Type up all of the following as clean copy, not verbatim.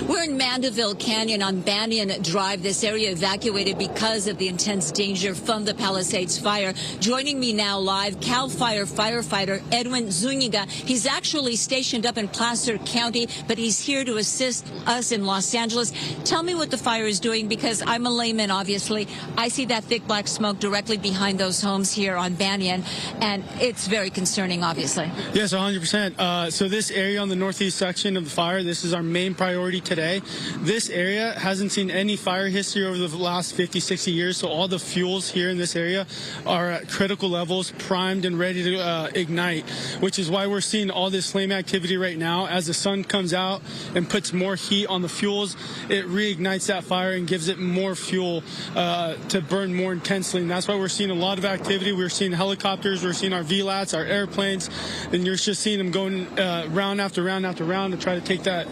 We're in Mandeville Canyon on Banyan Drive. This area evacuated because of the intense danger from the Palisades Fire. Joining me now live, Cal Fire firefighter Edwin Zuniga. He's actually stationed up in Placer County, but he's here to assist us in Los Angeles. Tell me what the fire is doing, because I'm a layman, obviously. I see that thick black smoke directly behind those homes here on Banyan, and it's very concerning, obviously. Yes, 100%. So this area on the northeast section of the fire, this is our main priority today. This area hasn't seen any fire history over the last 50, 60 years, so all the fuels here in this area are at critical levels, primed and ready to ignite, which is why we're seeing all this flame activity right now. As the sun comes out and puts more heat on the fuels, it reignites that fire and gives it more fuel to burn more intensely, and that's why we're seeing a lot of activity. We're seeing helicopters, we're seeing our VLATs, our airplanes, and you're just seeing them going round after round after round to try to take that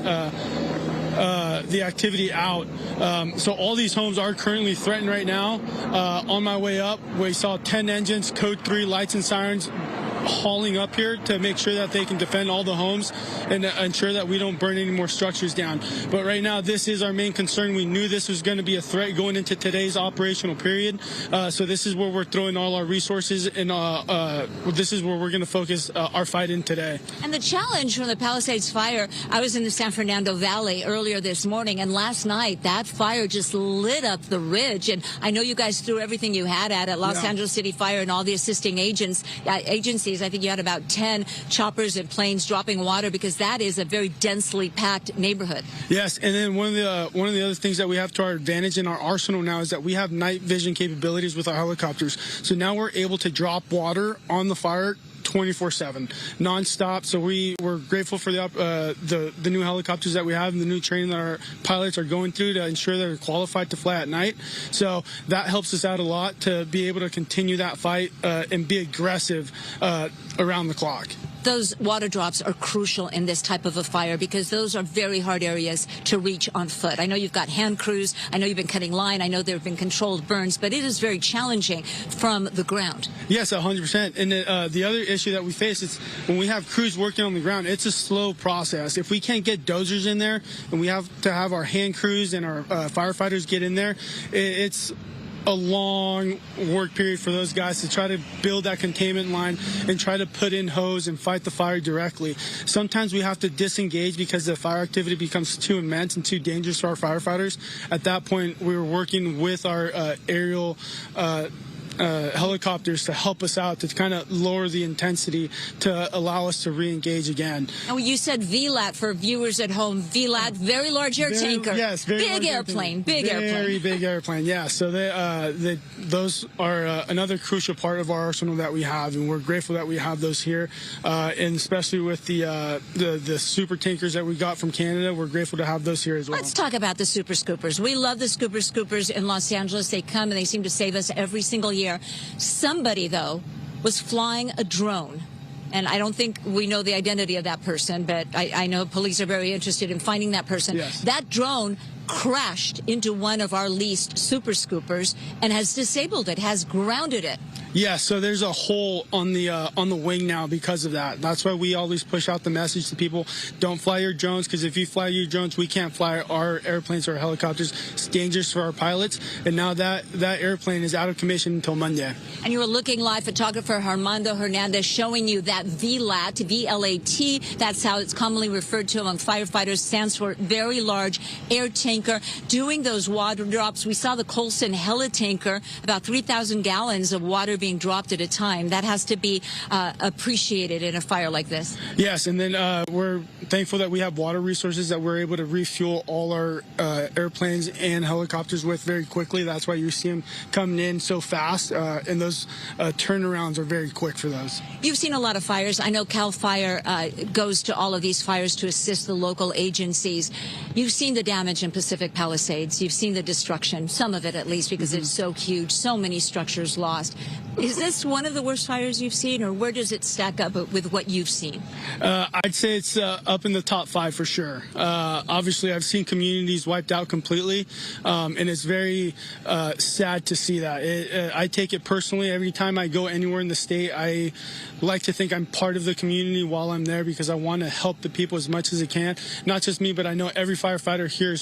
the activity out. So all these homes are currently threatened right now. On my way up, we saw 10 engines, code 3 lights and sirens hauling up here to make sure that they can defend all the homes and ensure that we don't burn any more structures down. But right now, this is our main concern. We knew this was going to be a threat going into today's operational period. So this is where we're throwing all our resources, and this is where we're going to focus our fight in today. And the challenge from the Palisades Fire, I was in the San Fernando Valley earlier this morning, and last night that fire just lit up the ridge. And I know you guys threw everything you had at Los Angeles City Fire and all the assisting agencies. I think you had about 10 choppers and planes dropping water, because that is a very densely packed neighborhood. Yes, and then one of the other things that we have to our advantage in our arsenal now is that we have night vision capabilities with our helicopters. So now we're able to drop water on the fire 24/7, nonstop. So we're grateful for the new helicopters that we have and the new training that our pilots are going through to ensure they're qualified to fly at night. So that helps us out a lot to be able to continue that fight and be aggressive around the clock. Those water drops are crucial in this type of a fire, because those are very hard areas to reach on foot. I know you've got hand crews. I know you've been cutting line. I know there have been controlled burns, but it is very challenging from the ground. Yes, 100%. And the other issue that we face is when we have crews working on the ground, it's a slow process. If we can't get dozers in there, and we have to have our hand crews and our firefighters get in there, it's a long work period for those guys to try to build that containment line and try to put in hose and fight the fire directly. Sometimes we have to disengage because the fire activity becomes too immense and too dangerous for our firefighters. At that point, we were working with our aerial helicopters to help us out, to kind of lower the intensity to allow us to re-engage again. And you said VLAT for viewers at home. VLAT, very large air tanker. Yes, very big airplane. Big airplane. Very big airplane. Yeah. So those are another crucial part of our arsenal that we have, and we're grateful that we have those here, and especially with the super tankers that we got from Canada. We're grateful to have those here as well. Let's talk about the super scoopers. We love the super scoopers in Los Angeles. They come and they seem to save us every single year. Somebody, though, was flying a drone. And I don't think we know the identity of that person, but I know police are very interested in finding that person. Yes. That drone crashed into one of our leased super scoopers and has disabled it, has grounded it. Yeah, so there's a hole on the wing now because of that. That's why we always push out the message to people: don't fly your drones, because if you fly your drones, we can't fly our airplanes or helicopters. It's dangerous for our pilots. And now that airplane is out of commission until Monday. And you were looking live, photographer Armando Hernandez showing you that VLAT, V-L-A-T. That's how it's commonly referred to among firefighters. Stands for very large air tanker. Doing those water drops, we saw the Colson helitanker, about 3,000 gallons of water being dropped at a time. That has to be appreciated in a fire like this. Yes, and then we're thankful that we have water resources that we're able to refuel all our airplanes and helicopters with very quickly. That's why you see them coming in so fast, and those turnarounds are very quick for those. You've seen a lot of fires. I know Cal Fire goes to all of these fires to assist the local agencies. You've seen the damage in Pacific Palisades. You've seen the destruction, some of it at least, because it's so huge, so many structures lost. Is this one of the worst fires you've seen, or where does it stack up with what you've seen? I'd say it's up in the top 5 for sure. Obviously, I've seen communities wiped out completely, and it's very sad to see that. I take it personally. Every time I go anywhere in the state, I like to think I'm part of the community while I'm there because I want to help the people as much as I can. Not just me, but I know every firefighter here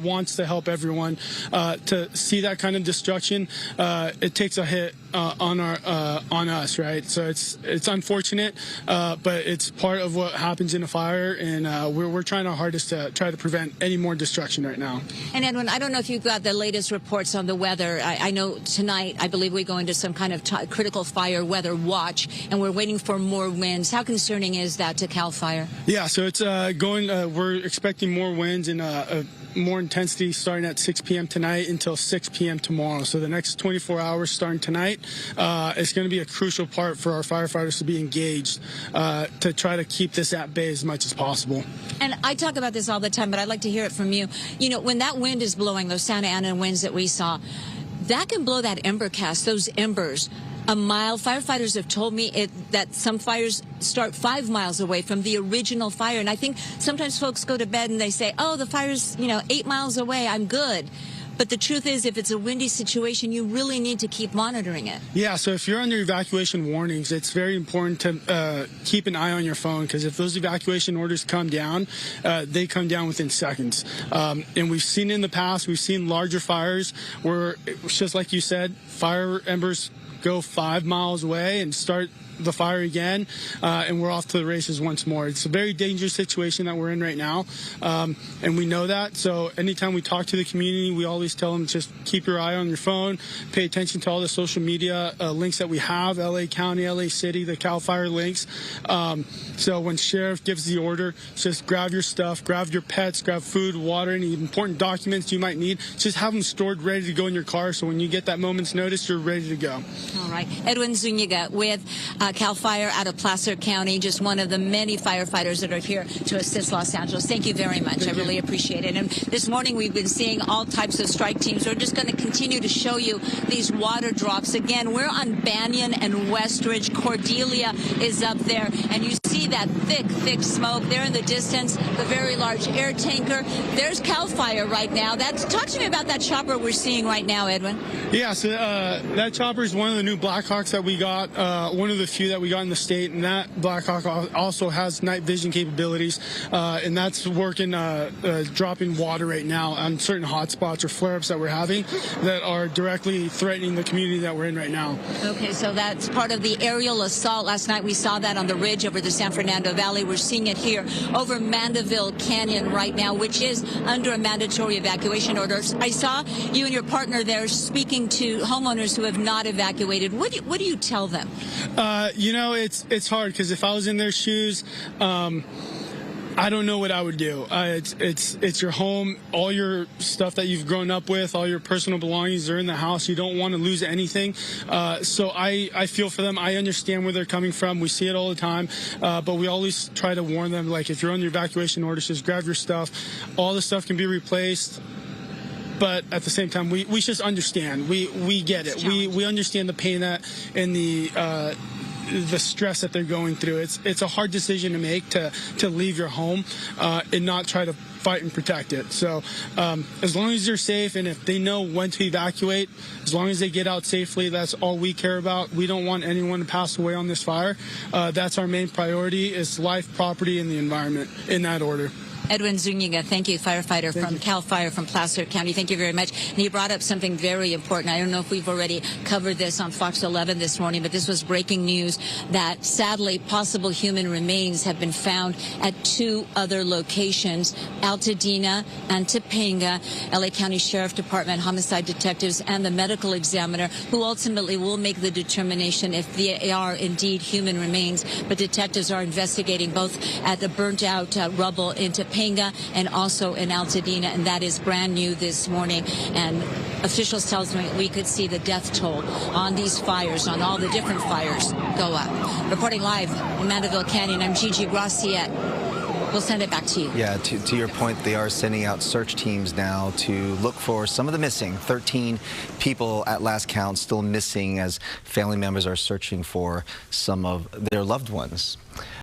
wants to help everyone. To see that kind of destruction, it takes a hit on us, right? So it's unfortunate, but it's part of what happens in a fire, and we're trying our hardest to try to prevent any more destruction right now. And Edwin, I don't know if you've got the latest reports on the weather. I know tonight, I believe we go into some kind of critical fire weather watch, and we're waiting for more winds. How concerning is that to CAL FIRE? Yeah, so it's we're expecting more winds and more intensity starting at 6 p.m. tonight until 6 p.m. tomorrow. So the next 24 hours starting tonight, it's going to be a crucial part for our firefighters to be engaged to try to keep this at bay as much as possible. And I talk about this all the time, but I'd like to hear it from you. You know, when that wind is blowing, those Santa Ana winds that we saw, that can blow that ember cast, those embers, a mile. Firefighters have told me that some fires start 5 miles away from the original fire. And I think sometimes folks go to bed and they say, oh, the fire's, 8 miles away, I'm good. But the truth is, if it's a windy situation, you really need to keep monitoring it. Yeah, so if you're under evacuation warnings, it's very important to keep an eye on your phone, because if those evacuation orders come down, they come down within seconds. And we've seen in the past, we've seen larger fires where, it's just like you said, fire embers go 5 miles away and start the fire again, and we're off to the races once more. It's a very dangerous situation that we're in right now, and we know that. So anytime we talk to the community, we always tell them just keep your eye on your phone, pay attention to all the social media links that we have, LA County, LA City, the CAL FIRE links. So when sheriff gives the order, just grab your stuff, grab your pets, grab food, water, any important documents you might need. Just have them stored ready to go in your car, so when you get that moment's notice, you're ready to go. All right. Edwin Zuniga with CAL FIRE out of Placer County, just one of the many firefighters that are here to assist Los Angeles. Thank you very much. I really appreciate it. And this morning we've been seeing all types of strike teams. We're just going to continue to show you these water drops. Again, we're on Banyan and Westridge. Cordelia is up there, and you see that thick smoke there in the distance, the very large air tanker. There's CAL FIRE right now. Talk to me about that chopper we're seeing right now, Edwin. Yeah, so that chopper is one of the new Blackhawks that we got, one of the few that we got in the state, and that Blackhawk also has night vision capabilities, and that's working, dropping water right now on certain hotspots or flare-ups that we're having that are directly threatening the community that we're in right now. Okay, so that's part of the aerial assault. Last night we saw that on the ridge over the San Fernando Valley. We're seeing it here over Mandeville Canyon right now, which is under a mandatory evacuation order. I saw you and your partner there speaking to homeowners who have not evacuated. What do you tell them? It's hard, because if I was in their shoes, I don't know what I would do. It's your home, all your stuff that you've grown up with, all your personal belongings are in the house. You don't want to lose anything. So I feel for them. I understand where they're coming from. We see it all the time, but we always try to warn them, like, if you're on your evacuation orders, just grab your stuff. All the stuff can be replaced. But at the same time, we just understand. We get it. We understand the pain and the stress that they're going through. It's a hard decision to make to leave your home and not try to fight and protect it. So as long as they're safe, and if they know when to evacuate, as long as they get out safely, that's all we care about. We don't want anyone to pass away on this fire. That's our main priority, is life, property, and the environment, in that order. Edwin Zuniga, thank you, firefighter from CAL FIRE from Placer County. Thank you very much. And you brought up something very important. I don't know if we've already covered this on Fox 11 this morning, but this was breaking news that sadly possible human remains have been found at 2 other locations, Altadena and Topanga. LA County Sheriff Department, homicide detectives, and the medical examiner, who ultimately will make the determination if they are indeed human remains. But detectives are investigating both at the burnt out rubble in Topanga and also in Altadena, and that is brand new this morning. And officials tell me we could see the death toll on these fires, on all the different fires, go up. Reporting live in Mandeville Canyon, I'm Gigi Graciette. We'll send it back to you. Yeah, to your point, they are sending out search teams now to look for some of the missing. 13 people at last count still missing as family members are searching for some of their loved ones.